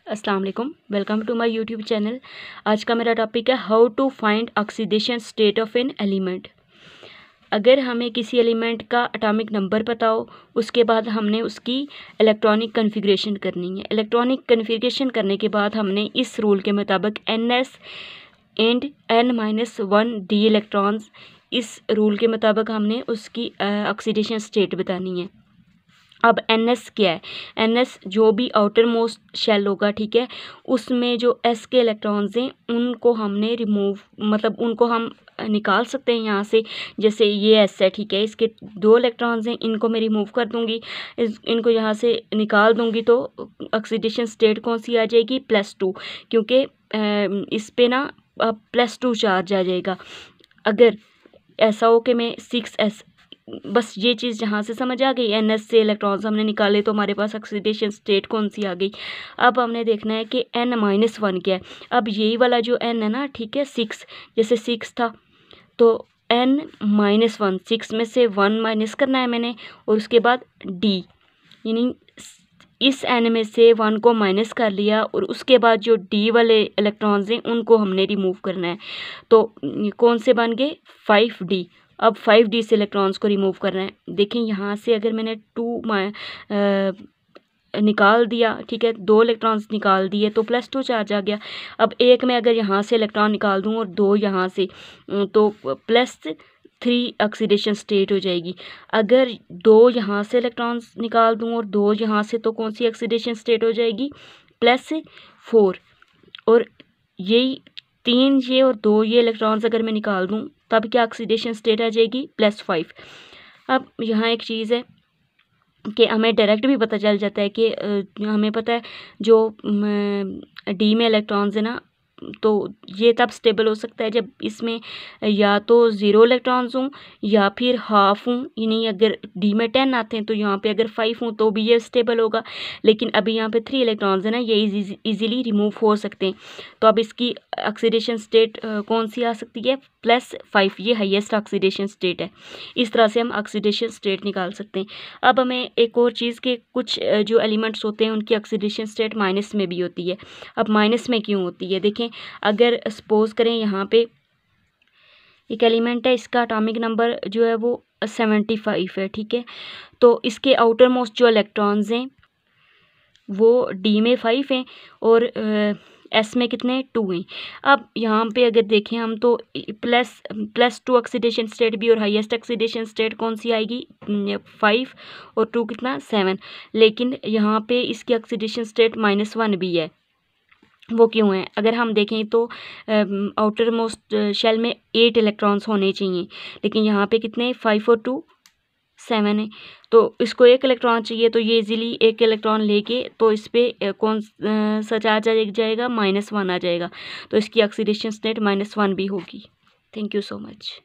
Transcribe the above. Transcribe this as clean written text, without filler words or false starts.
अस्सलाम वालेकुम, welcome to my YouTube channel. आज का मेरा टॉपिक है how to find oxidation state of an element. अगर हमें किसी एलिमेंट का एटॉमिक नंबर पता हो, उसके बाद हमने उसकी इलेक्ट्रॉनिक कन्फिग्रेशन करनी है। इलेक्ट्रॉनिक कन्फिग्रेशन करने के बाद हमने इस रूल के मुताबिक NS and N-1 d electrons, इस रूल के मुताबिक हमने उसकी ऑक्सीडेशन स्टेट बतानी है। अब NS क्या है? NS जो भी आउटर मोस्ट शेल होगा, ठीक है, उसमें जो S के इलेक्ट्रॉन्स हैं उनको हमने रिमूव, मतलब उनको हम निकाल सकते हैं यहाँ से। जैसे ये S है, ठीक है, इसके 2 इलेक्ट्रॉन्स हैं, इनको मैं रिमूव कर दूँगी, इनको यहाँ से निकाल दूँगी तो ऑक्सीडेशन स्टेट कौन सी आ जाएगी? +2, क्योंकि इस पे ना +2 चार्ज आ जाएगा। अगर ऐसा हो कि मैं 6S, बस ये चीज़ जहाँ से समझ आ गई, NS से इलेक्ट्रॉन्स हमने निकाले तो हमारे पास ऑक्सीडेशन स्टेट कौन सी आ गई। अब हमने देखना है कि N-1 क्या है। अब यही वाला जो N है ना, ठीक है, 6, जैसे 6 था तो N-1, 6 में से 1 माइनस करना है मैंने, और उसके बाद D, यानी इस N में से 1 को माइनस कर लिया और उसके बाद जो D वाले इलेक्ट्रॉन्स हैं उनको हमने रिमूव करना है। तो कौन से बन गए? 5D। अब 5D से इलेक्ट्रॉन्स को रिमूव करना है। देखें यहाँ से अगर मैंने 2 निकाल दिया, ठीक है, 2 इलेक्ट्रॉन्स निकाल दिए तो +2 चार्ज आ गया। अब एक में अगर यहाँ से इलेक्ट्रॉन निकाल दूँ और 2 यहाँ से, तो +3 ऑक्सीडेशन स्टेट हो जाएगी। अगर 2 यहाँ से इलेक्ट्रॉन्स निकाल दूँ और 2 यहाँ से, तो कौन सी ऑक्सीडेशन स्टेट हो जाएगी? +4। और यही 3 ये और 2 ये इलेक्ट्रॉन्स अगर मैं निकाल दूँ तब क्या ऑक्सीडेशन स्टेट आ जाएगी? +5। अब यहाँ एक चीज़ है कि हमें डायरेक्ट भी पता चल जाता है कि हमें पता है जो D में इलेक्ट्रॉन्स है ना, तो ये तब स्टेबल हो सकता है जब इसमें या तो 0 इलेक्ट्रॉन्स हों या फिर हाफ हों, यानी अगर D में 10 आते हैं तो यहाँ पे अगर 5 हों तो भी ये स्टेबल होगा। लेकिन अभी यहाँ पे 3 इलेक्ट्रॉन्स है ना, ये इजीली रिमूव हो सकते हैं। तो अब इसकी ऑक्सीडेशन स्टेट कौन सी आ सकती है? +5, ये हाईएस्ट ऑक्सीडेशन स्टेट है। इस तरह से हम ऑक्सीडेशन स्टेट निकाल सकते हैं। अब हमें एक और चीज़ के कुछ जो एलिमेंट्स होते हैं उनकी ऑक्सीडेशन स्टेट माइनस में भी होती है। अब माइनस में क्यों होती है? देखें, अगर सपोज करें यहाँ पे एक एलिमेंट है, इसका एटॉमिक नंबर जो है वो 75 है, ठीक है, तो इसके आउटर मोस्ट जो इलेक्ट्रॉन्स हैं वो D में 5 हैं और S में कितने? 2 हैं। अब यहाँ पे अगर देखें हम तो +2 ऑक्सीडेशन स्टेट भी और हाईएस्ट ऑक्सीडेशन स्टेट कौन सी आएगी? 5 और 2 कितना? 7। लेकिन यहाँ पे इसकी ऑक्सीडेशन स्टेट -1 भी है। वो क्यों है? अगर हम देखें तो आउटर मोस्ट शेल में 8 इलेक्ट्रॉन्स होने चाहिए, लेकिन यहाँ पे कितने? 5 और 2 7 है। तो इसको 1 इलेक्ट्रॉन चाहिए, तो ये इजीली 1 इलेक्ट्रॉन लेके तो इस पे कौन सा चार्ज आ जाएगा? -1 आ जाएगा। तो इसकी ऑक्सीडेशन स्टेट -1 भी होगी। Thank you so much.